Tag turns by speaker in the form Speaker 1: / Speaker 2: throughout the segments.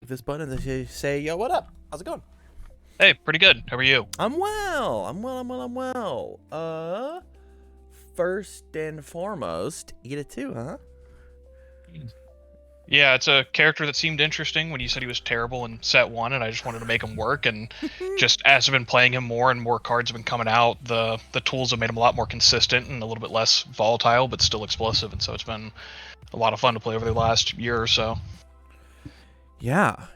Speaker 1: this button and they say, yo, what up? How's it going?
Speaker 2: Hey, pretty good. How are you?
Speaker 1: I'm well. I'm well. First and foremost, Iida 2, huh?
Speaker 2: Yeah, it's a character that seemed interesting when you said he was terrible in set 1, and I just wanted to make him work, and just as I've been playing him more and more cards have been coming out, the tools have made him a lot more consistent and a little bit less volatile, but still explosive, and so it's been a lot of fun to play over the last year or so.
Speaker 1: Yeah.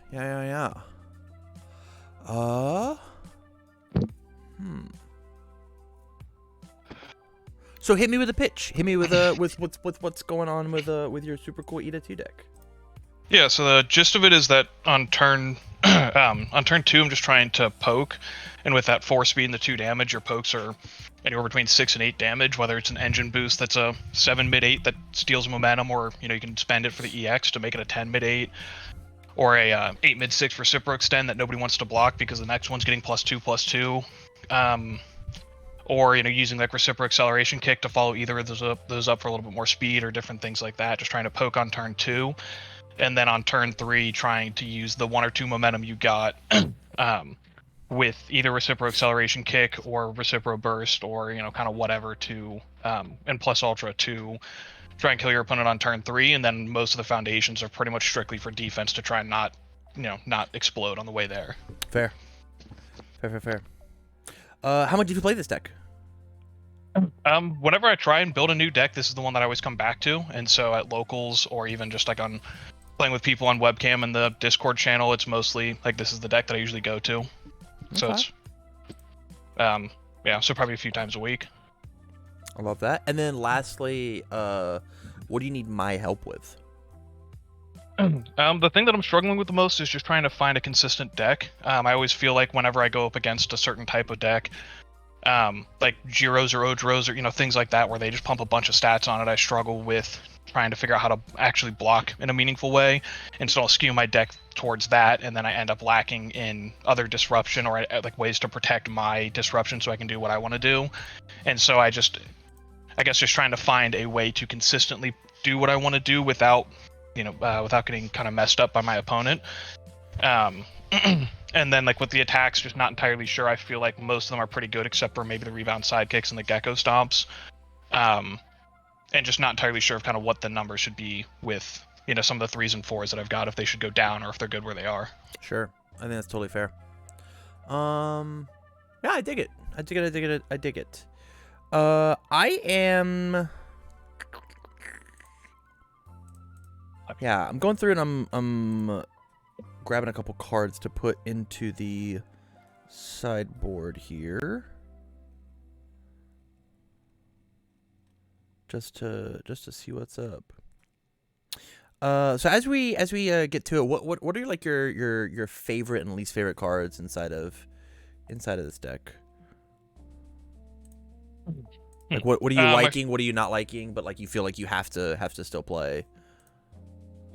Speaker 1: So hit me with a pitch. Hit me with what's going on with your super cool Iida 2 deck.
Speaker 2: Yeah, so the gist of it is that on turn on turn 2, I'm just trying to poke, and with that 4 speed and the 2 damage, your pokes are anywhere between 6 and 8 damage, whether it's an engine boost that's a 7 mid-8 that steals momentum, or you can spend it for the EX to make it a 10 mid-8, or a 8 mid-6 reciprocal extend that nobody wants to block because the next one's getting +2/+2. Or using like reciprocal acceleration kick to follow either of those up for a little bit more speed, or different things like that. Just trying to poke on turn 2, and then on turn 3 trying to use the 1 or 2 momentum you got with either reciprocal acceleration kick or reciprocal burst, or kind of whatever to and plus ultra to try and kill your opponent on turn 3. And then most of the foundations are pretty much strictly for defense to try and not explode on the way there.
Speaker 1: Fair. How much did you play this deck?
Speaker 2: Whenever I try and build a new deck, this is the one that I always come back to. And so at locals, or even just like on playing with people on webcam and the Discord channel, it's mostly like this is the deck that I usually go to. Okay. So it's so probably a few times a week.
Speaker 1: I love that. And then lastly, what do you need my help with?
Speaker 2: The thing that I'm struggling with the most is just trying to find a consistent deck. I always feel like whenever I go up against a certain type of deck, like Giros or Ojros or things like that, where they just pump a bunch of stats on it, I struggle with trying to figure out how to actually block in a meaningful way, and so I'll skew my deck towards that, and then I end up lacking in other disruption or like ways to protect my disruption so I can do what I want to do. And so I guess just trying to find a way to consistently do what I want to do without getting kind of messed up by my opponent. And then like with the attacks, just not entirely sure. I feel like most of them are pretty good, except for maybe the rebound sidekicks and the gecko stomps. And just not entirely sure of kind of what the numbers should be with some of the 3s and 4s that I've got, if they should go down or if they're good where they are.
Speaker 1: Sure, I think that's totally fair. Yeah, I dig it. I dig it. I am. Yeah, I'm going through and I'm grabbing a couple cards to put into the sideboard here. Just to see what's up. So as we get to it, what are like your favorite and least favorite cards inside of this deck? Like what are you liking? What are you not liking? But like you feel like you have to still play.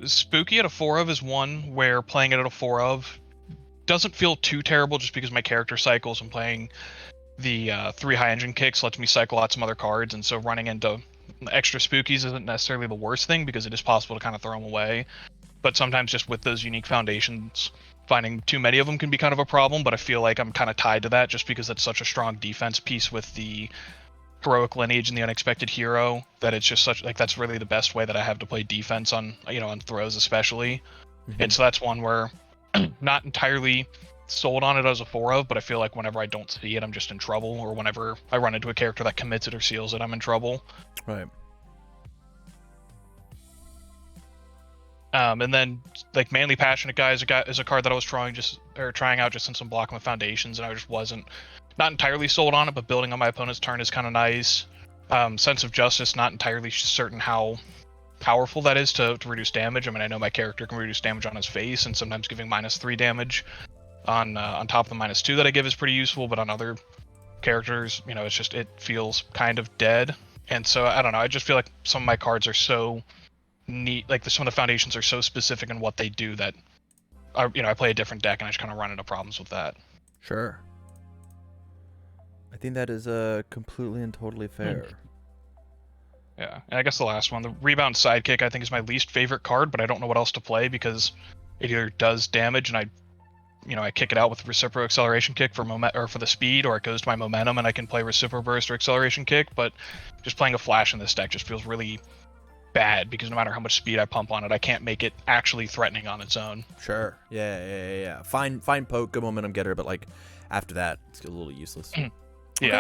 Speaker 2: Spooky at a 4 of is one where playing it at a 4 of doesn't feel too terrible, just because my character cycles and playing the 3 high engine kicks lets me cycle out some other cards, and so running into extra spookies isn't necessarily the worst thing, because it is possible to kind of throw them away. But sometimes just with those unique foundations, finding too many of them can be kind of a problem, but I feel like I'm kind of tied to that just because it's such a strong defense piece with the heroic lineage and the unexpected hero, that it's just such like that's really the best way that I have to play defense on on throws especially. Mm-hmm. And so that's one where not entirely sold on it as a 4 of, but I feel like whenever I don't see it, I'm just in trouble, or whenever I run into a character that commits it or seals it, I'm in trouble.
Speaker 1: Right.
Speaker 2: And then like Manly Passionate Guy is a card that I was trying out just since I'm blocking with foundations, and I just wasn't not entirely sold on it, but building on my opponent's turn is kind of nice. Sense of Justice, not entirely certain how powerful that is to reduce damage. I mean, I know my character can reduce damage on his face, and sometimes giving -3 damage on top of the -2 that I give is pretty useful, but on other characters, it feels kind of dead. And so I don't know, I just feel like some of my cards are so neat, like some of the foundations are so specific in what they do that I play a different deck and I just kind of run into problems with that.
Speaker 1: Sure. I think that is completely and totally fair.
Speaker 2: Yeah, and I guess the last one, the rebound sidekick, I think is my least favorite card, but I don't know what else to play because it either does damage and I kick it out with reciprocal acceleration kick for for the speed, or it goes to my momentum and I can play reciprocal burst or acceleration kick. But just playing a flash in this deck just feels really bad because no matter how much speed I pump on it, I can't make it actually threatening on its own.
Speaker 1: Sure. Yeah. Fine poke, good momentum getter, but like after that, it's a little useless.
Speaker 2: Yeah,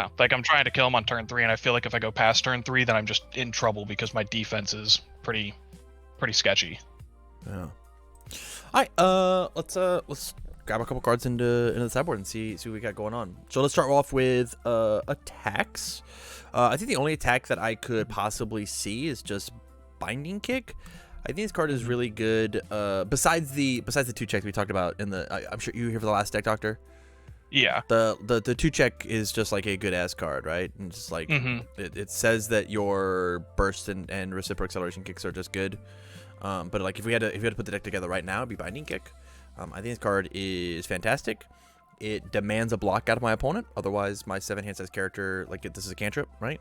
Speaker 1: Okay.
Speaker 2: like I'm trying to kill him on turn 3, and I feel like if I go past turn 3, then I'm just in trouble because my defense is pretty sketchy.
Speaker 1: Yeah. All right. Let's grab a couple cards into the sideboard and see what we got going on. So let's start off with attacks. I think the only attack that I could possibly see is just Binding Kick. I think this card is really good. Besides the 2-check we talked about in the, I'm sure you were here for the last deck, Doctor.
Speaker 2: Yeah.
Speaker 1: The 2-check is just like a good ass card, right? And just like it says that your burst and reciprocal acceleration kicks are just good. But like if we had to put the deck together right now, it'd be Binding Kick. I think this card is fantastic. It demands a block out of my opponent. Otherwise, my 7 hand size character, like this is a cantrip, right?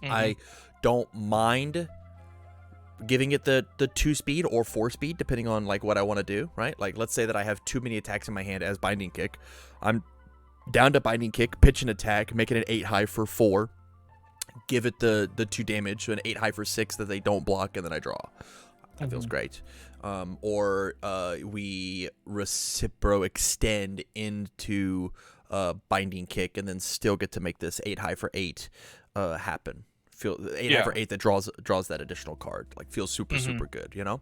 Speaker 1: I don't mind giving it the 2 speed or 4 speed, depending on like what I want to do, right? Like let's say that I have too many attacks in my hand as Binding Kick. I'm down to Binding Kick, pitch an attack, make it an 8 high for 4, give it the 2 damage, so an 8 high for 6 that they don't block, and then I draw. That feels great. Or we recipro extend into Binding Kick and then still get to make this 8 high for 8 happen. Feel 8 high for 8 that draws that additional card. Like feels super good, you know?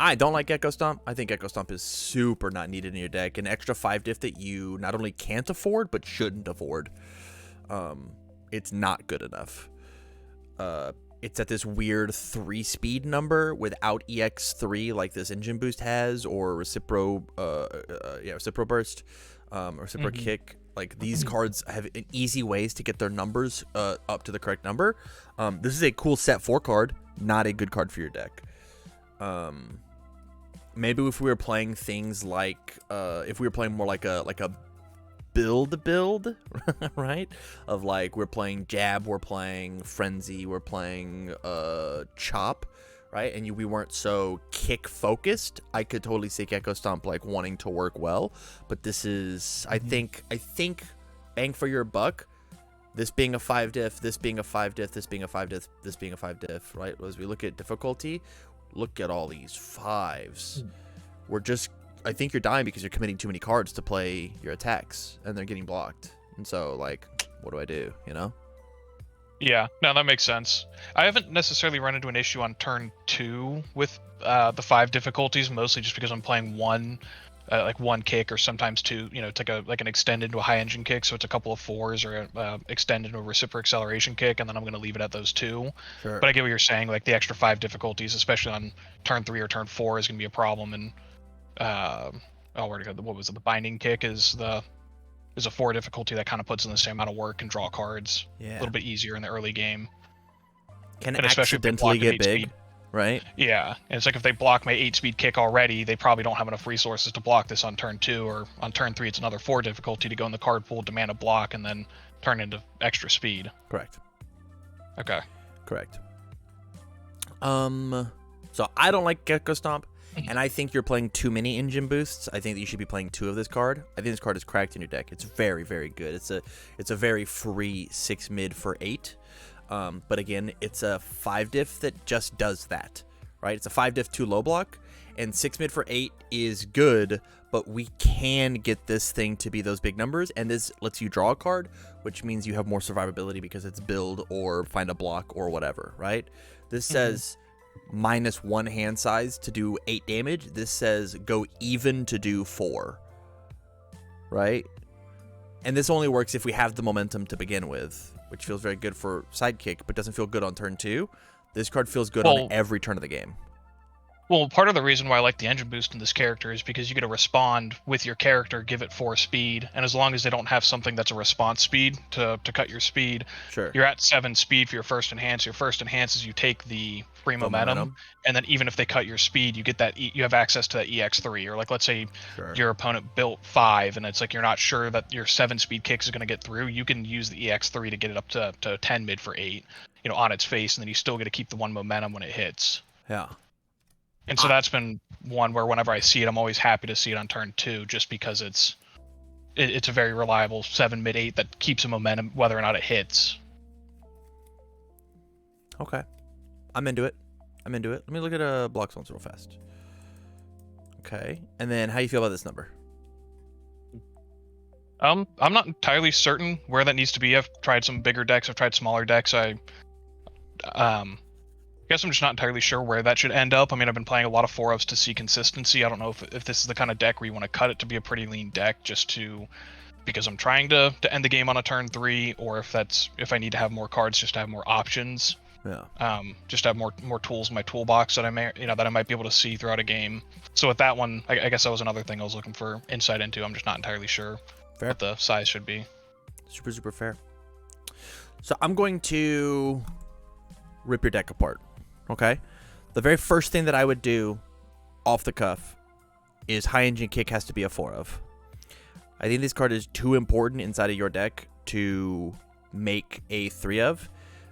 Speaker 1: I don't like Echo Stomp. I think Echo Stomp is super not needed in your deck. An extra 5 diff that you not only can't afford but shouldn't afford. It's not good enough. It's at this weird 3 speed number without EX3 like this engine boost has, or Recipro burst, or Recipro kick. Like these cards have easy ways to get their numbers up to the correct number. This is a cool set 4 card, not a good card for your deck. Maybe if we were playing things like if we were playing more like a build, right? Of like we're playing Jab, we're playing Frenzy, we're playing Chop, right? And we weren't so kick focused. I could totally see Echo Stomp like wanting to work well, but this is I think bang for your buck. This being a 5 diff, this being a 5 diff, this being a 5 diff, this being a 5 diff, right? As we look at difficulty, look at all these 5s. I think you're dying because you're committing too many cards to play your attacks, and they're getting blocked. And so, like, what do I do, you know?
Speaker 2: Yeah, no, that makes sense. I haven't necessarily run into an issue on turn 2 with the 5 difficulties, mostly just because I'm playing one kick or sometimes 2. You know, it's like an extend into a high engine kick, so it's a couple of 4s, or extend into a reciprocal acceleration kick, and then I'm going to leave it at those 2.
Speaker 1: Sure.
Speaker 2: But I get what you're saying. Like the extra 5 difficulties, especially on turn 3 or turn 4, is going to be a problem. And what was it? The Binding Kick is a 4 difficulty that kind of puts in the same amount of work and draw cards.
Speaker 1: Yeah.
Speaker 2: A little bit easier in the early game.
Speaker 1: Can
Speaker 2: And
Speaker 1: accidentally get big,
Speaker 2: speed.
Speaker 1: right?
Speaker 2: Yeah, and it's like if they block my 8-speed kick already, they probably don't have enough resources to block this on turn 2, or on turn 3 it's another 4 difficulty to go in the card pool, demand a block, and then turn into extra speed.
Speaker 1: Correct.
Speaker 2: Okay.
Speaker 1: Correct. So I don't like Echo Stomp, and I think you're playing too many engine boosts. I think that you should be playing 2 of this card. I think this card is cracked in your deck. It's very, very good. It's a very free 6 mid for 8. But again, it's a 5 diff that just does that, right? It's a 5 diff 2 low block, and 6 mid for 8 is good, but we can get this thing to be those big numbers, and this lets you draw a card, which means you have more survivability because it's build or find a block or whatever, right? This says -1 hand size to do 8 damage. This says go even to do 4, right? And this only works if we have the momentum to begin with, which feels very good for Sidekick, but doesn't feel good on turn 2. This card feels good on every turn of the game.
Speaker 2: Well, part of the reason why I like the engine boost in this character is because you get to respond with your character, give it 4 speed, and as long as they don't have something that's a response speed to cut your speed,
Speaker 1: Sure.
Speaker 2: You're at 7 speed for your first enhance. Your first enhance is you take the free momentum, and then even if they cut your speed, you get that you have access to that EX3. Or like, let's say your opponent built 5, and it's like you're not sure that your 7 speed kick is going to get through. You can use the EX3 to get it up to 10 mid for 8, on its face, and then you still get to keep the 1 momentum when it hits.
Speaker 1: Yeah.
Speaker 2: And so that's been one where whenever I see it, I'm always happy to see it on turn 2, just because it's a very reliable 7 mid 8 that keeps a momentum whether or not it hits.
Speaker 1: Okay, I'm into it. Let me look at block zones real fast. Okay, and then how do you feel about this number?
Speaker 2: I'm not entirely certain where that needs to be. I've tried some bigger decks. I've tried smaller decks. I guess I'm just not entirely sure where that should end up. I mean, I've been playing a lot of 4-ofs to see consistency. I don't know if this is the kind of deck where you want to cut it to be a pretty lean deck because I'm trying to end the game on a turn 3, or if I need to have more cards just to have more options.
Speaker 1: Yeah.
Speaker 2: Just to have more tools in my toolbox that I might be able to see throughout a game. So with that one, I guess that was another thing I was looking for insight into. I'm just not entirely sure
Speaker 1: Fair.
Speaker 2: what the size should be.
Speaker 1: Super fair. So I'm going to rip your deck apart. Okay. The very first thing that I would do off the cuff is High Engine Kick has to be a 4-of. I think this card is too important inside of your deck to make a 3-of,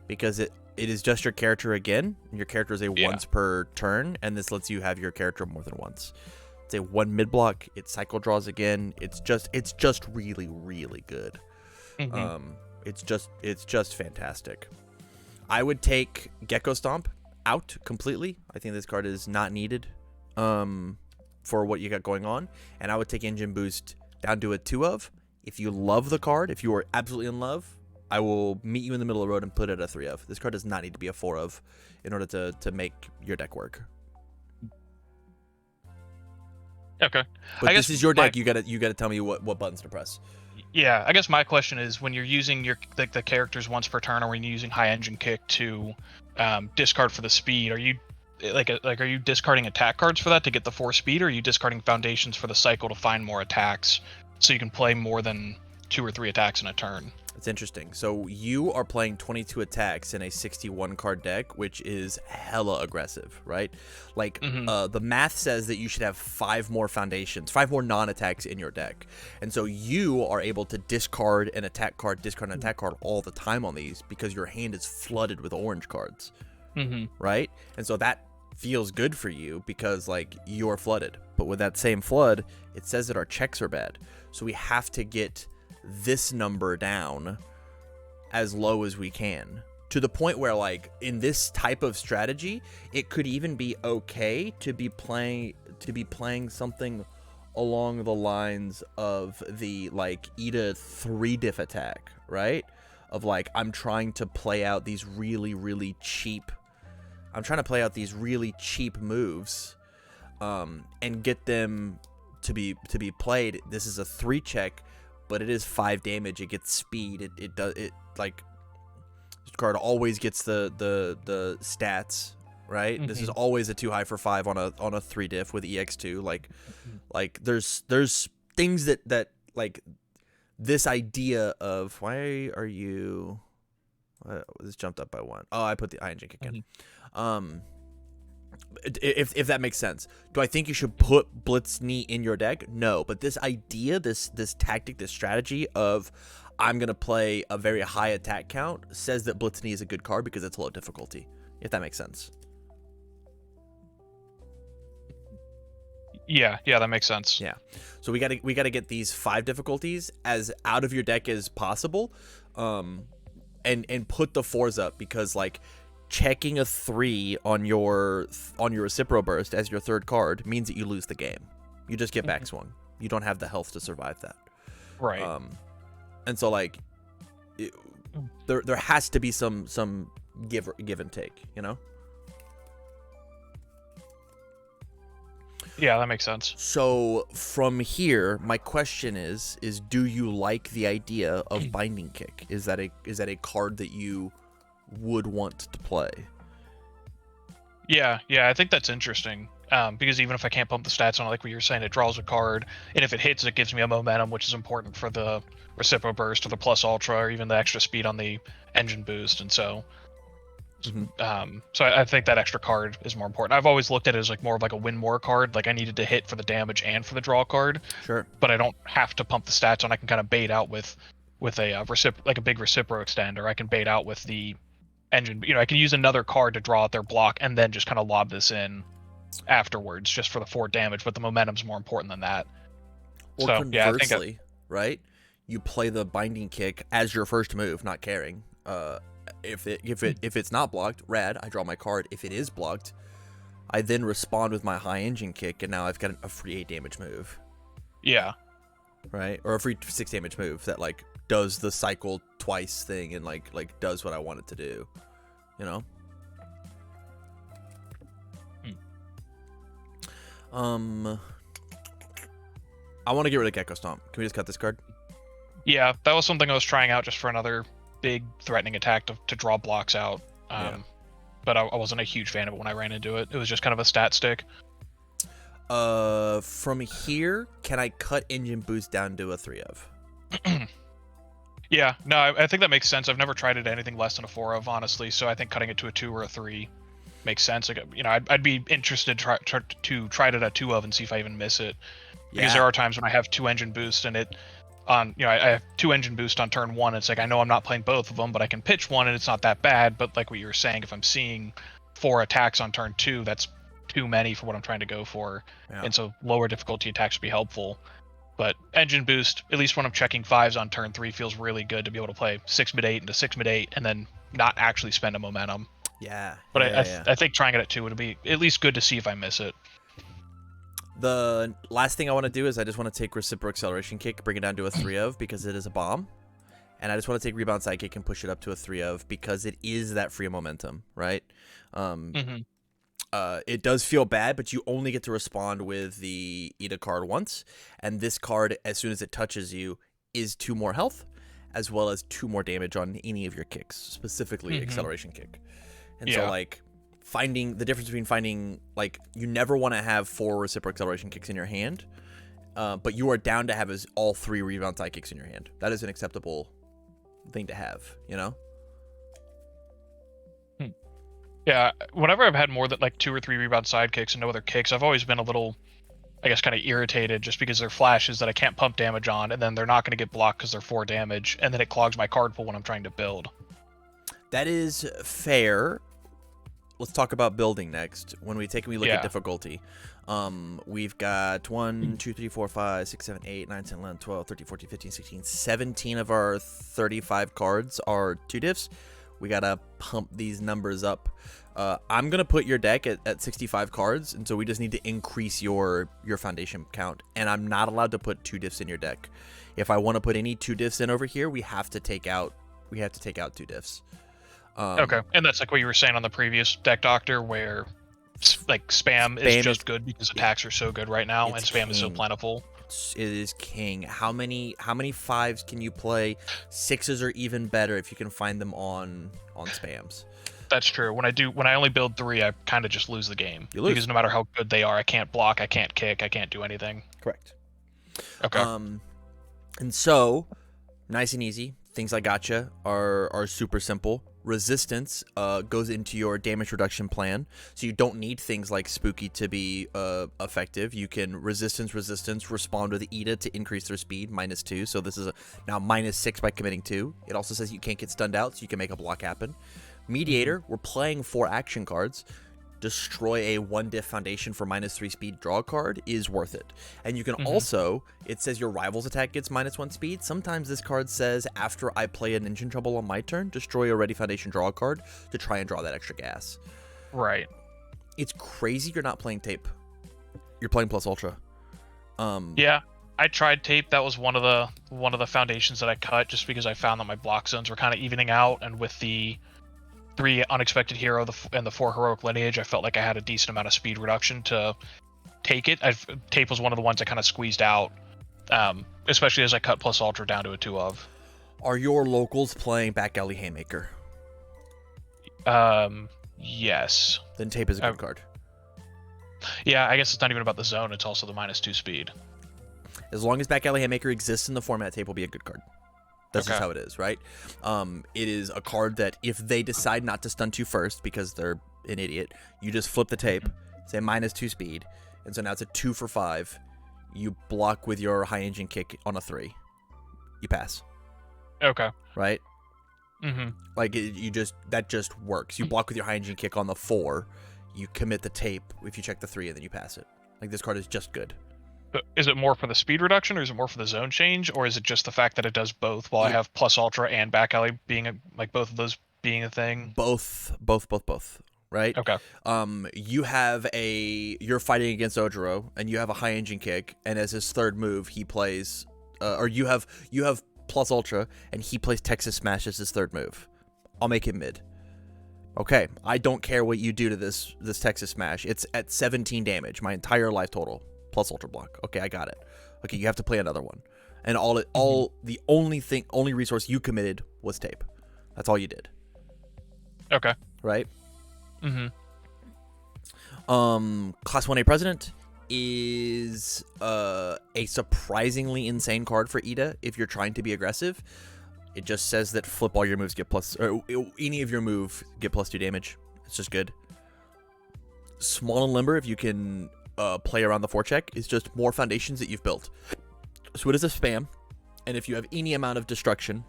Speaker 1: because it is just your character again. Your character is a once per turn, and this lets you have your character more than once. It's a 1 mid block. It cycle draws again. It's just really, really good.
Speaker 2: Mm-hmm.
Speaker 1: It's just fantastic. I would take Gecko Stomp out completely. I think this card is not needed for what you got going on, and I would take Engine Boost down to a 2-of. If you love the card, if you are absolutely in love, I will meet you in the middle of the road and put it at a 3-of. This card does not need to be a 4-of in order to make your deck work.
Speaker 2: Okay.
Speaker 1: But this is your deck. You gotta tell me what buttons to press.
Speaker 2: Yeah, I guess my question is, when you're using the characters once per turn, or when you're using High Engine Kick to discard for the speed, are you are you discarding attack cards for that to get the 4 speed, or are you discarding foundations for the cycle to find more attacks so you can play more than 2 or 3 attacks in a turn?
Speaker 1: It's interesting. So you are playing 22 attacks in a 61 card deck, which is hella aggressive, right? Like the math says that you should have 5 more foundations, 5 more non-attacks in your deck. And so you are able to discard an attack card, discard an attack card all the time on these, because your hand is flooded with orange cards, right? And so that feels good for you because like you're flooded. But with that same flood, it says that our checks are bad. So we have to get this number down as low as we can, to the point where, like, in this type of strategy, it could even be okay to be playing something along the lines of the like Iida 3 diff attack, right? Of like, I'm trying to play out these really cheap moves and get them to be played. This is a 3 check, but it is 5 damage. It gets speed. It like, this card always gets the stats, right? This is always a 2 high for 5 on a 3 diff with EX2. Like there's things that like this idea of, why are you this jumped up by 1. Oh, I put the ING kick in. If that makes sense. Do I think you should put Blitz Knee in your deck? No, but this idea, this tactic, this strategy of I'm going to play a very high attack count says that Blitz Knee is a good card because it's low difficulty, if that makes sense.
Speaker 2: Yeah, that makes sense.
Speaker 1: Yeah. So we got to get these 5 difficulties as out of your deck as possible, and put the 4s up, because like checking a 3 on your Recipro Burst as your 3rd card means that you lose the game. You just get back swung. You don't have the health to survive that.
Speaker 2: Right.
Speaker 1: And so like there has to be some give and take, you know?
Speaker 2: Yeah, that makes sense.
Speaker 1: So from here, my question is do you like the idea of Binding Kick? Is that a card that you would want to play?
Speaker 2: Yeah, I think that's interesting. Because even if I can't pump the stats on it, like what you're saying, it draws a card, and if it hits, it gives me a momentum, which is important for the Recipro Burst or the Plus Ultra, or even the extra speed on the Engine Boost. And so, so I think that extra card is more important. I've always looked at it as like more of like a win more card. Like I needed to hit for the damage and for the draw card.
Speaker 1: Sure.
Speaker 2: But I don't have to pump the stats on. I can kind of bait out with a like a big Recipro extender. I can bait out with the engine. I can use another card to draw out their block and then just kind of lob this in. afterwards just for the 4 damage, but the momentum's more important than that.
Speaker 1: Or
Speaker 2: So yeah, I think
Speaker 1: conversely, right? You play the binding kick as your first move, not caring. If it's not blocked, rad, I draw my card. If it is blocked, I then respond with my high engine kick, and now I've got a free 8 damage move.
Speaker 2: yeah.
Speaker 1: Right? Or a free 6 damage move that like does the cycle twice thing and like does what I want it to do. You know? I want to get rid of Gecko Stomp. Can we just cut this card?
Speaker 2: Yeah, that was something I was trying out just for another big threatening attack to draw blocks out. But I wasn't a huge fan of it when I ran into it. It was just kind of a stat stick.
Speaker 1: From here, can I cut engine boost down to a 3 of?
Speaker 2: Yeah, no, I think that makes sense. I've never tried it at anything less than a 4 of, honestly. So I think cutting it to a 2 or a 3 makes sense. Like, you know, I'd be interested to try it at a 2 of and see if I even miss it. Because there are times when I have 2 engine boost and it on, you know, I have 2 engine boost on turn 1. It's like I know I'm not playing both of them, but I can pitch one and it's not that bad. But like what you were saying, if I'm seeing 4 attacks on turn 2, that's too many for what I'm trying to go for.
Speaker 1: Yeah.
Speaker 2: And so lower difficulty attacks would be helpful. But engine boost, at least when I'm checking 5s on turn 3, feels really good to be able to play 6 mid 8 into 6 mid 8 and then not actually spend a momentum.
Speaker 1: Yeah.
Speaker 2: But
Speaker 1: yeah.
Speaker 2: I think trying it at 2 would be at least good to see if I miss it.
Speaker 1: The last thing I want to do is I just want to take Reciprocal Acceleration Kick, bring it down to a 3 of because it is a bomb. And I just want to take Rebound Sidekick and push it up to a 3 of because it is that free momentum, right? It does feel bad, but you only get to respond with the Iida card once. And this card, as soon as it touches you, is 2 more health, as well as 2 more damage on any of your kicks, specifically Acceleration Kick. And so, like, finding the difference between finding, like, you never want to have 4 Reciprocal Acceleration Kicks in your hand, but you are down to have all 3 Rebound Sidekicks in your hand. That is an acceptable thing to have, you know?
Speaker 2: Yeah, whenever I've had more than like 2 or 3 rebound sidekicks and no other kicks, I've always been a little, I guess, kind of irritated just because they're flashes that I can't pump damage on, and then they're not going to get blocked because they're 4 damage, and then it clogs my card pool when I'm trying to build.
Speaker 1: That is fair. Let's talk about building next. When we look at difficulty, we've got 1, 2, 3, 4, 5, 6, 7, 8, 9, 10, 11, 12, 13, 14, 15, 16, 17 of our 35 cards are 2 diffs. We gotta pump these numbers up. I'm gonna put your deck at 65 cards, and so we just need to increase your foundation count. And I'm not allowed to put 2 diffs in your deck. If I want to put any 2 diffs in over here, we have to take out 2 diffs.
Speaker 2: Okay, and that's like what you were saying on the previous deck doctor, where like spam is just good because attacks are so good right now, and spam is so plentiful.
Speaker 1: It is king. How many 5s can you play? 6s are even better if you can find them on spams.
Speaker 2: That's true. When I only build 3, I kind of just lose the game.
Speaker 1: You lose.
Speaker 2: Because no matter how good they are, I can't block, I can't kick, I can't do anything.
Speaker 1: Correct.
Speaker 2: Okay.
Speaker 1: And so, nice and easy. Things I gotcha are super simple. Resistance goes into your damage reduction plan, so you don't need things like Spooky to be effective. You can resistance, respond with Iida to increase their speed, -2. So this is now -6 by committing 2. It also says you can't get stunned out, so you can make a block happen. Mediator, we're playing 4 action cards. Destroy a 1 diff foundation for -3 speed draw card is worth it. And you can also, it says your rival's attack gets -1 speed. Sometimes this card says after I play an engine trouble on my turn, destroy a ready foundation draw card to try and draw that extra gas.
Speaker 2: Right.
Speaker 1: It's crazy you're not playing tape. You're playing plus ultra.
Speaker 2: Yeah, I tried tape. That was one of the foundations that I cut just because I found that my block zones were kind of evening out, and with the 3 unexpected hero and the 4 heroic lineage, I felt like I had a decent amount of speed reduction to take it. Tape was one of the ones I kind of squeezed out, especially as I cut plus ultra down to a 2 of.
Speaker 1: Are your locals playing Back Alley Haymaker?
Speaker 2: Yes.
Speaker 1: Then tape is a good card.
Speaker 2: Yeah, I guess it's not even about the zone, it's also the -2 speed.
Speaker 1: As long as Back Alley Haymaker exists in the format, tape will be a good card. That's just how it is, right? It is a card that if they decide not to stun 2 first because they're an idiot, you just flip the tape, say -2 speed, and so now it's a 2 for 5. You block with your high engine kick on a 3. You pass.
Speaker 2: Okay.
Speaker 1: Right? Like that just works. You block with your high engine kick on the 4. you commit the tape if you check the 3 and then you pass it. Like, this card is just good.
Speaker 2: But is it more for the speed reduction, or is it more for the zone change, or is it just the fact that it does both? While I have plus ultra and back alley being both of those being a thing.
Speaker 1: Both. Right?
Speaker 2: Okay.
Speaker 1: You're fighting against Ojiro, and you have a high engine kick, and as his third move, he plays, or you have plus ultra, and he plays Texas Smash as his third move. I'll make it mid. Okay, I don't care what you do to this Texas Smash. It's at 17 damage, my entire life total, plus ultra block. Okay, I got it. Okay, you have to play another one, and the only resource you committed was tape. That's all you did.
Speaker 2: Okay.
Speaker 1: Right.
Speaker 2: Mm-hmm.
Speaker 1: Class 1A President is a surprisingly insane card for Iida if you're trying to be aggressive. It just says that flip all your moves get any of your move get +2 damage. It's just good. Small and Limber, if you can play around the forecheck, is just more foundations that you've built. So it is a spam, and if you have any amount of destruction,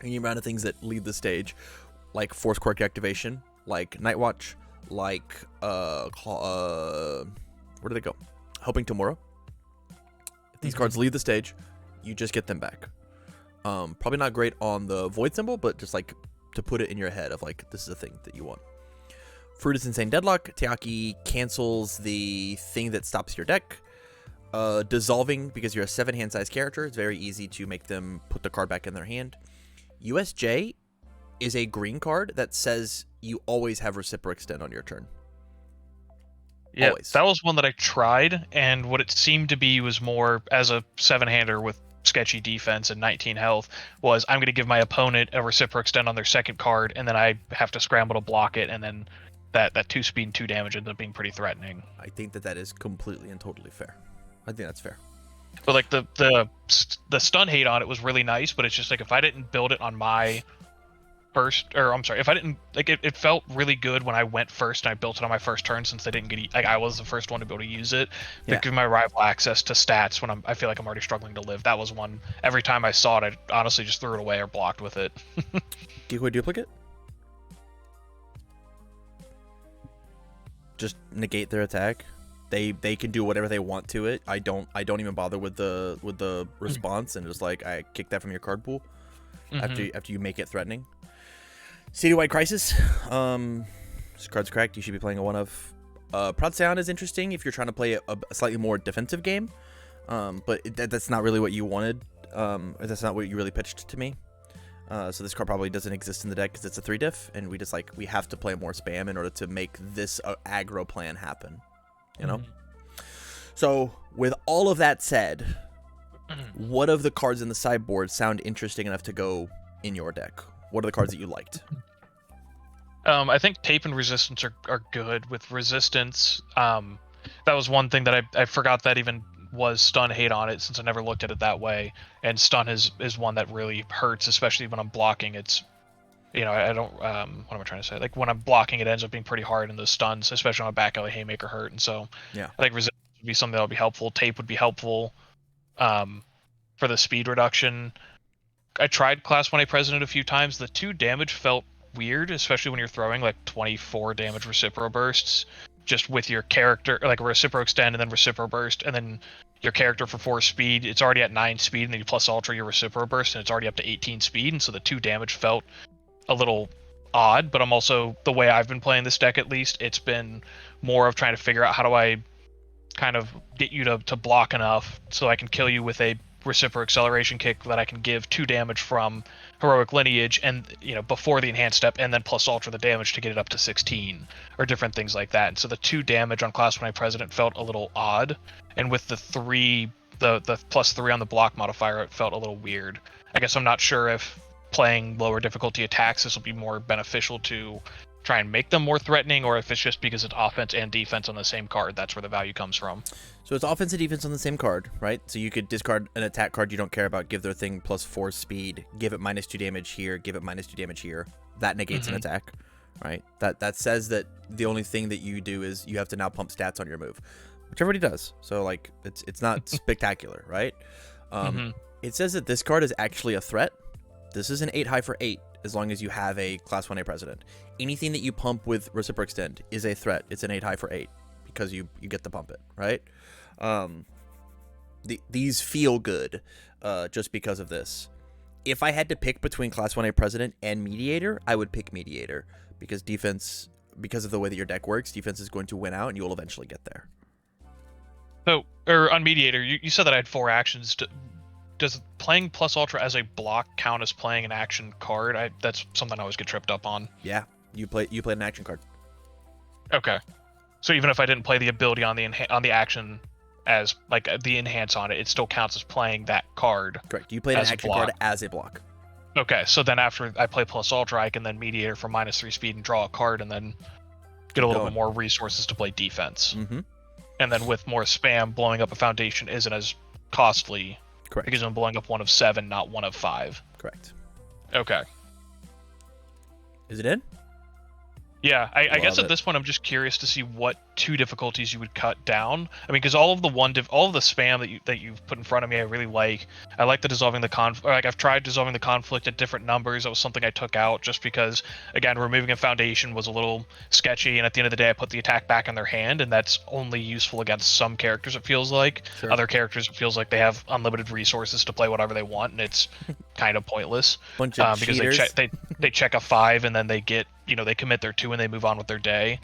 Speaker 1: any amount of things that lead the stage, like Force Quirk activation, like Night Watch, like where do they go? Helping Tomorrow. If these cards leave the stage, you just get them back. Probably not great on the Void symbol, but just like to put it in your head of like, this is a thing that you want. Fruit is Insane Deadlock. Teaki cancels the thing that stops your deck. Dissolving, because you're a 7 hand size character, it's very easy to make them put the card back in their hand. USJ is a green card that says you always have Reciproc Extend on your turn.
Speaker 2: Yeah,
Speaker 1: always.
Speaker 2: That was one that I tried, and what it seemed to be was more as a 7-hander with sketchy defense and 19 health was I'm going to give my opponent a Reciproc Extend on their second card, and then I have to scramble to block it, and then that 2 speed and 2 damage ends up being pretty threatening.
Speaker 1: I think that is completely and totally fair. I think that's fair.
Speaker 2: But like the stun hate on it was really nice, but it's just like if I didn't build it on my first, or I'm sorry, if I didn't, like it felt really good when I went first and I built it on my first turn, since they didn't get, like I was the first one to be able to use it. Yeah. Give my rival access to stats when I feel like I'm already struggling to live. That was one, every time I saw it, I honestly just threw it away or blocked with it.
Speaker 1: Decoy Duplicate? Just negate their attack. They can do whatever they want to it. I don't even bother with the response, and just like I kick that from your card pool after you make it threatening. Citywide Crisis. This card's correct. You should be playing a 1 of. Proud Sound is interesting if you're trying to play a slightly more defensive game, but that's not really what you wanted. That's not what you really pitched to me. So this card probably doesn't exist in the deck because it's a 3 diff, and we have to play more spam in order to make this aggro plan happen. You know? So, with all of that said, what of the cards in the sideboard sound interesting enough to go in your deck? What are the cards that you liked?
Speaker 2: I think Tape and Resistance are good. With Resistance, that was one thing that I forgot that even was stun hate on it, since I never looked at it that way. And stun is one that really hurts, especially when I'm blocking. It's, you know, I don't, what am I trying to say? Like, when I'm blocking, it ends up being pretty hard, and the stuns, especially on a back alley Haymaker, hurt. And so, yeah, I think Resistance would be something that would be helpful. Tape would be helpful for the speed reduction. I tried Class 1A President a few times. The 2 damage felt weird, especially when you're throwing, like, 24 damage Recipro Bursts, just with your character, like, a Recipro Extend, and then Recipro Burst, and then your character for 4 speed, it's already at 9 speed, and then you plus Ultra your Recipro Burst, and it's already up to 18 speed, and so the 2 damage felt a little odd. But I'm also, the way I've been playing this deck, at least, it's been more of trying to figure out how do I kind of get you to block enough so I can kill you with a Reciproc Acceleration Kick that I can give 2 damage from Heroic Lineage, and, you know, before the enhanced step, and then plus Ultra the damage to get it up to 16, or different things like that. And so the 2 damage on Class 1A President felt a little odd, and with the +3 on the block modifier, it felt a little weird. I guess I'm not sure if playing lower difficulty attacks, this will be more beneficial to try and make them more threatening, or if it's just because it's offense and defense on the same card, that's where the value comes from.
Speaker 1: So it's offense and defense on the same card, right? So you could discard an attack card you don't care about, give their thing +4 speed, give it -2 damage here, give it -2 damage here. That negates an attack, right? That says that the only thing that you do is you have to now pump stats on your move, which everybody does. So like it's not spectacular, right? It says that this card is actually a threat. This is an 8 high for 8, as long as you have a Class 1A President. Anything that you pump with Reciproc Extend is a threat. It's an 8 high for 8 because you get to pump it, right? These feel good just because of this. If I had to pick between Class 1A President and Mediator, I would pick Mediator because defense, because of the way that your deck works, defense is going to win out and you will eventually get there.
Speaker 2: So, or on Mediator, you said that I had 4 actions. Does playing Plus Ultra as a block count as playing an action card? That's something I always get tripped up on.
Speaker 1: Yeah, you played an action card.
Speaker 2: Okay. So even if I didn't play the ability on the action as like the enhance on it, it still counts as playing that card.
Speaker 1: Correct. You played an action card as a block.
Speaker 2: Okay, so then after I play Plus Ultra, I can then Mediator for -3 speed and draw a card, and then get a little bit more resources to play defense.
Speaker 1: Mm-hmm.
Speaker 2: And then with more spam, blowing up a foundation isn't as costly.
Speaker 1: Correct.
Speaker 2: Because I'm blowing up 1 of 7, not 1 of 5.
Speaker 1: Correct.
Speaker 2: Okay.
Speaker 1: Is it in?
Speaker 2: Yeah, I guess at this point I'm just curious to see what 2 difficulties you would cut down. I mean, because all of the spam that you've put in front of me, I really like. I like the dissolving the like I've tried dissolving the conflict at different numbers. That was something I took out just because, again, removing a foundation was a little sketchy. And at the end of the day, I put the attack back in their hand, and that's only useful against some characters. It feels like other characters, it feels like they have unlimited resources to play whatever they want, and it's kind of pointless.
Speaker 1: Bunch of
Speaker 2: because
Speaker 1: cheaters.
Speaker 2: they check a 5 and then they get. They commit their 2 and they move on with their day.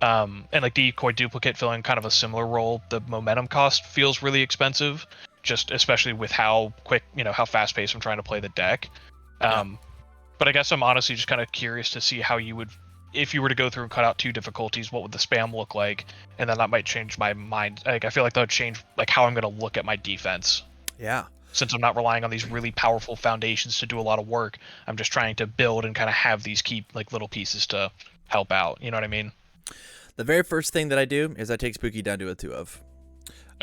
Speaker 2: And like Decoy Duplicate filling kind of a similar role, the momentum cost feels really expensive, just especially with how quick, how fast paced I'm trying to play the deck. But I guess I'm honestly just kind of curious to see how you would, if you were to go through and cut out 2 difficulties, what would the spam look like? And then that might change my mind. Like, I feel like that would change like how I'm going to look at my defense.
Speaker 1: Yeah.
Speaker 2: Since I'm not relying on these really powerful foundations to do a lot of work, I'm just trying to build and kind of have these key like little pieces to help out. You know what I mean?
Speaker 1: The very first thing that I do is I take Spooky down to a 2 of.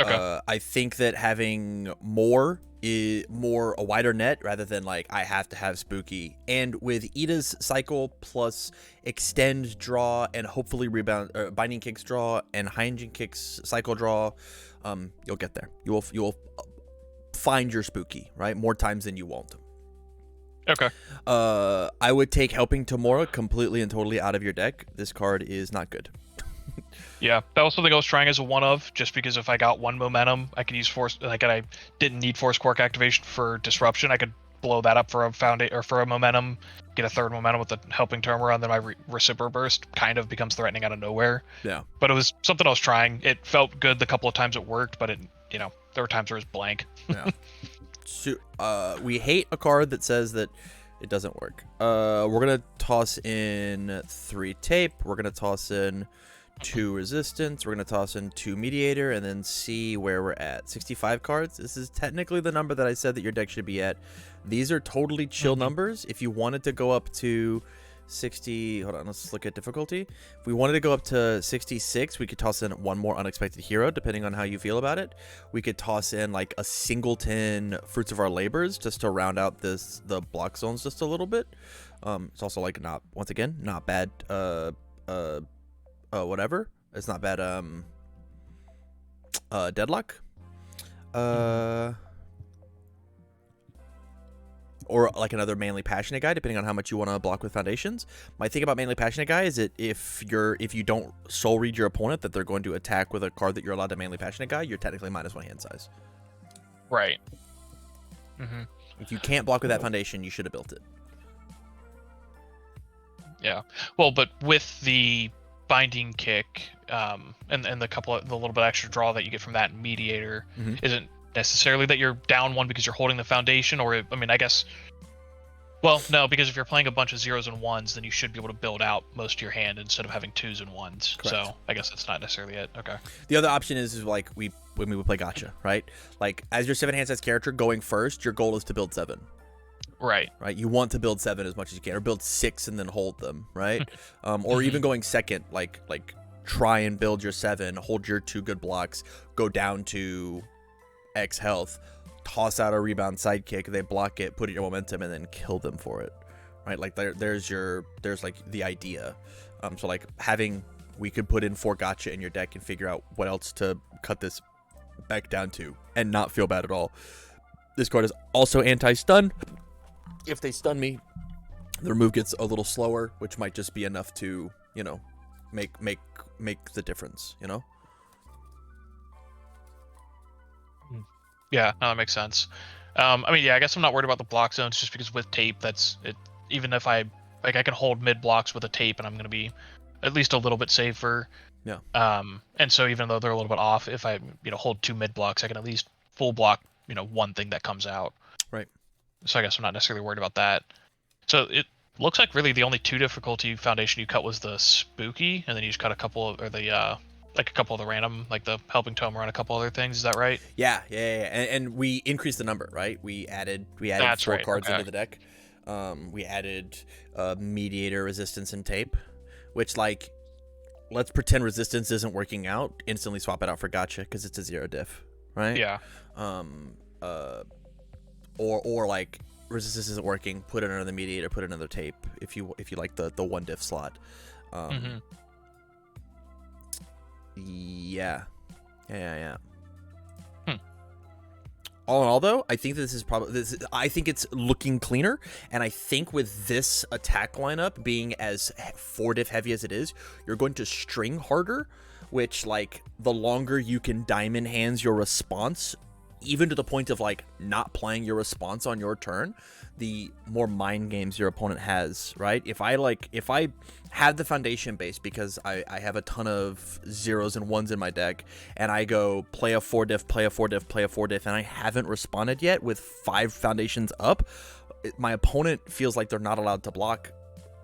Speaker 2: Okay.
Speaker 1: I think that having more is a wider net rather than like I have to have Spooky. And with Iida's cycle plus extend draw and hopefully rebound binding kicks draw and high engine kicks cycle draw, you'll get there. You will find your Spooky, right? More times than you won't.
Speaker 2: Okay.
Speaker 1: I would take Helping Tamora completely and totally out of your deck. This card is not good.
Speaker 2: Yeah, that was something I was trying as a 1 of, just because if I got 1 momentum, I could use force. Like I didn't need Force Quark activation for disruption. I could blow that up for a foundation or for a momentum, get a 3rd momentum with the Helping Tamora, and then my Reciproc Burst kind of becomes threatening out of nowhere.
Speaker 1: Yeah.
Speaker 2: But it was something I was trying. It felt good the couple of times it worked, but it there were times where it was blank.
Speaker 1: Yeah. So, we hate a card that says that it doesn't work. We're gonna toss in 3 tape. We're gonna toss in 2 resistance. We're gonna toss in 2 mediator, and then see where we're at. 65 cards. This is technically the number that I said that your deck should be at. These are totally chill numbers. If you wanted to go up to 60, hold on, let's look at difficulty. If we wanted to go up to 66, we could toss in 1 more unexpected hero, depending on how you feel about it. We could toss in like a singleton Fruits of Our Labors just to round out the block zones just a little bit. It's also like not bad. Whatever. It's not bad. Deadlock. Or like another Manly Passionate guy, depending on how much you want to block with foundations. My thing about Manly Passionate guy is that if you don't soul read your opponent that they're going to attack with a card that you're allowed to Manly Passionate guy, you're technically -1 hand size.
Speaker 2: Right.
Speaker 1: If you can't block with that foundation, you should have built it.
Speaker 2: Yeah. Well, but with the binding kick, and the little bit extra draw that you get from that mediator, isn't necessarily that you're down 1 because you're holding the foundation, or I mean, I guess. Well, no, because if you're playing a bunch of 0s and 1s, then you should be able to build out most of your hand instead of having 2s and 1s. Correct. So I guess that's not necessarily it. Okay.
Speaker 1: The other option is like when we would play Gotcha, right? Like as your 7 hand size character going first, your goal is to build 7.
Speaker 2: Right.
Speaker 1: You want to build 7 as much as you can, or build 6 and then hold them, right? Or even going second, like try and build your 7, hold your 2 good blocks, go down to X health, toss out a rebound sidekick, they block it, put it in your momentum, and then kill them for it, right? Like there's like the idea. So like we could put in 4 Gotcha in your deck and figure out what else to cut this back down to and not feel bad at all. This card is also anti-stun. If they stun me, Their move gets a little slower, which might just be enough to, you know, make the difference, you know?
Speaker 2: Yeah, no, that makes sense. I mean, yeah, I guess I'm not worried about the block zones just because with tape, that's it. Even if I can hold mid blocks with a tape, and I'm gonna be at least a little bit safer.
Speaker 1: Yeah.
Speaker 2: And so even though they're a little bit off, if I hold 2 mid blocks, I can at least full block one thing that comes out.
Speaker 1: Right.
Speaker 2: So I guess I'm not necessarily worried about that. So it looks like really the only 2 difficulty foundation you cut was the spooky, and then you just cut a couple of, or the like a couple of the random, like the helping tome around a couple other things. Is that right?
Speaker 1: Yeah. And we increased the number, right? We added
Speaker 2: That's
Speaker 1: 4
Speaker 2: right,
Speaker 1: cards
Speaker 2: okay.
Speaker 1: into the deck. We added mediator, resistance, and tape, which, like, let's pretend resistance isn't working out. Instantly swap it out for gotcha because it's a 0 diff, right?
Speaker 2: Yeah.
Speaker 1: Or like resistance isn't working, put it under the mediator, put it under the tape if you like the 1 diff slot. Yeah. All in all, though, I think this is probably I think it's looking cleaner, and I think with this attack lineup being as 4 diff heavy as it is, you're going to string harder, which, like, the longer you can diamond hands your response, even to the point of, like, not playing your response on your turn, the more mind games your opponent has, right? If I have the foundation base because I have a ton of 0s and 1s in my deck, and I go play a 4 diff, play a 4 diff, play a 4 diff, and I haven't responded yet with 5 foundations up, my opponent feels like they're not allowed to block.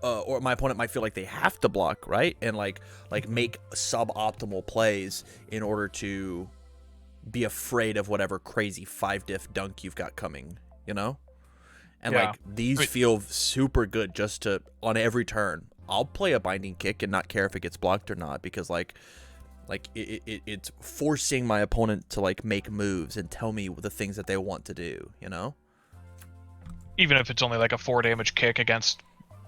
Speaker 1: Or my opponent might feel like they have to block, right? And like make suboptimal plays in order to be afraid of whatever crazy 5 diff dunk you've got coming, you know? And
Speaker 2: Yeah.
Speaker 1: like these feel super good just to, on every turn, I'll play a binding kick and not care if it gets blocked or not, because like it's forcing my opponent to like make moves and tell me the things that they want to do, you know?
Speaker 2: Even if it's only like a 4 damage kick against,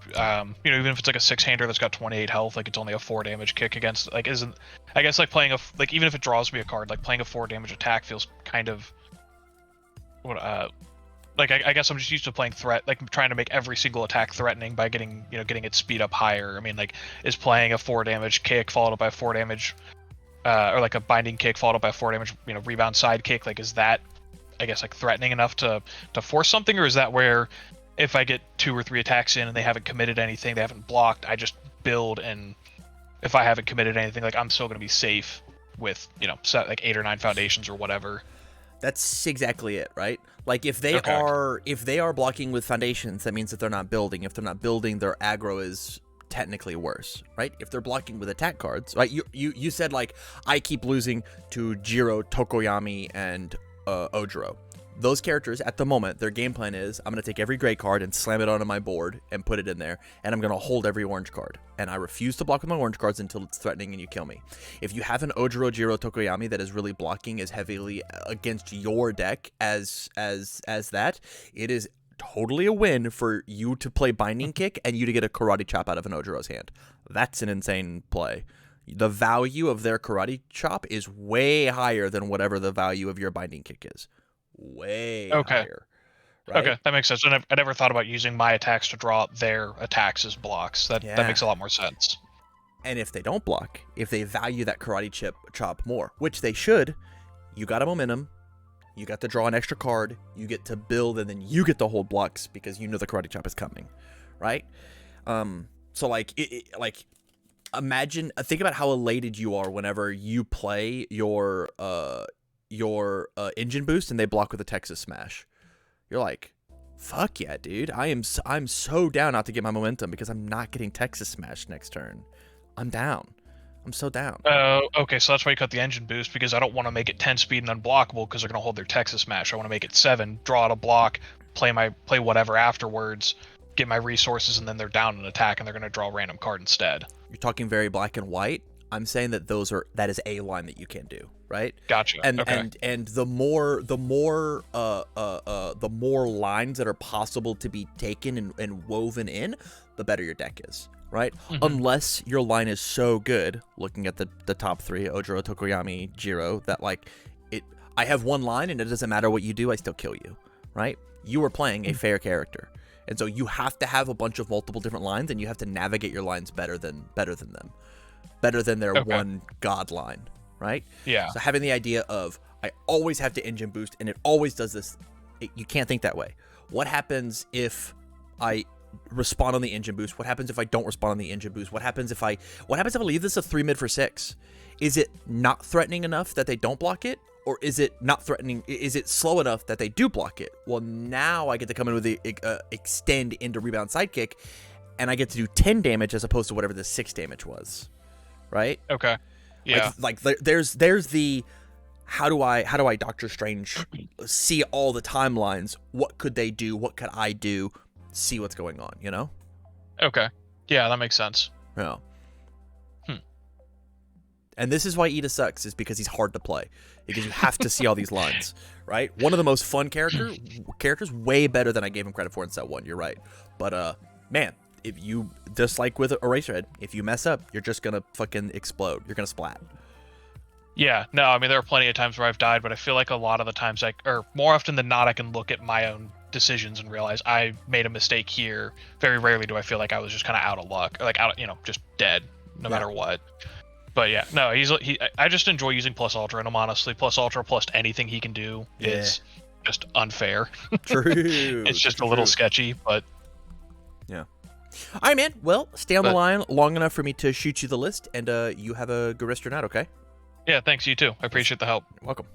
Speaker 2: even if it's like a 6-hander that's got 28 health, like it's only a 4 damage kick against, like, isn't, I guess, like playing even if it draws me a card, like playing a 4 damage attack feels kind of, like, I guess I'm just used to playing threat, like trying to make every single attack threatening by getting its speed up higher. I mean, like, is playing a 4 damage kick followed up by a 4 damage, or like a binding kick followed up by a 4 damage, rebound side kick, like, is that, I guess, like threatening enough to force something, or is that where if I get 2 or 3 attacks in and they haven't committed anything, they haven't blocked, I just build, and if I haven't committed anything, like, I'm still going to be safe with, set like 8 or 9 foundations or whatever.
Speaker 1: That's exactly it, right? Like, if they are blocking with foundations, that means that they're not building. If they're not building, their aggro is technically worse, right? If they're blocking with attack cards, right? You said, like, I keep losing to Jiro, Tokoyami, and Ojiro. Those characters, at the moment, their game plan is, I'm going to take every gray card and slam it onto my board and put it in there, and I'm going to hold every orange card. And I refuse to block with my orange cards until it's threatening and you kill me. If you have an Ojiro, Jiro, Tokoyami that is really blocking as heavily against your deck as that, it is totally a win for you to play Binding Kick and you to get a Karate Chop out of an Ojiro's hand. That's an insane play. The value of their Karate Chop is way higher than whatever the value of your Binding Kick is. Way higher. Right?
Speaker 2: Okay, that makes sense. I never thought about using my attacks to draw their attacks as blocks. That makes a lot more sense.
Speaker 1: And if they don't block, if they value that Karate Chop more, which they should, you got a momentum, you got to draw an extra card, you get to build, and then you get to hold blocks because you know the Karate Chop is coming, right? So like, imagine, think about how elated you are whenever you play your engine boost and they block with a Texas Smash. You're like, fuck yeah, dude. I'm so down not to get my momentum because I'm not getting Texas Smash next turn. I'm down. I'm so down.
Speaker 2: Okay, so that's why you cut the engine boost, because I don't want to make it 10 speed and unblockable because they're going to hold their Texas Smash. I want to make it 7, draw it a block, play whatever afterwards, get my resources, and then they're down an attack and they're going to draw a random card instead.
Speaker 1: You're talking very black and white. I'm saying that that is a line that you can do, right?
Speaker 2: Gotcha.
Speaker 1: And
Speaker 2: okay.
Speaker 1: and the more lines that are possible to be taken and woven in, the better your deck is, right? Mm-hmm. Unless your line is so good, looking at the top 3, Ojiro, Tokoyami, Jiro, that like I have one line and it doesn't matter what you do, I still kill you, right? You are playing a fair character. And so you have to have a bunch of multiple different lines, and you have to navigate your lines better than them. Better than their one god line, right?
Speaker 2: Yeah.
Speaker 1: So having the idea of, I always have to engine boost, and it always does this, you can't think that way. What happens if I respond on the engine boost? What happens if I don't respond on the engine boost? What happens if I leave this a 3 mid for 6? Is it not threatening enough that they don't block it? Or is it not threatening? Is it slow enough that they do block it? Well, now I get to come in with the extend into rebound sidekick, and I get to do 10 damage as opposed to whatever the 6 damage was, right?
Speaker 2: Okay. Yeah.
Speaker 1: Like there's the how do I Doctor Strange see all the timelines? What could they do? What could I do? See what's going on, you know?
Speaker 2: Okay. Yeah, that makes sense.
Speaker 1: Yeah. And this is why Iida sucks, is because he's hard to play. Because you have to see all these lines, right? One of the most fun characters, way better than I gave him credit for in set 1, you're right. But, man, if you, just like with Eraserhead, if you mess up, you're just gonna fucking explode. You're gonna splat.
Speaker 2: Yeah, no, I mean, there are plenty of times where I've died, but I feel like a lot of the times, or more often than not, I can look at my own decisions and realize I made a mistake here. Very rarely do I feel like I was just kind of out of luck, or like just dead, no matter what. But yeah, no, I just enjoy using plus ultra in him, honestly. Plus ultra plus anything he can do is just unfair.
Speaker 1: True.
Speaker 2: It's just a little sketchy, but
Speaker 1: yeah. All right, man. Well, stay on the line long enough for me to shoot you the list, and you have a good rest of your night, okay?
Speaker 2: Yeah, thanks, you too. I appreciate the help.
Speaker 1: You're welcome.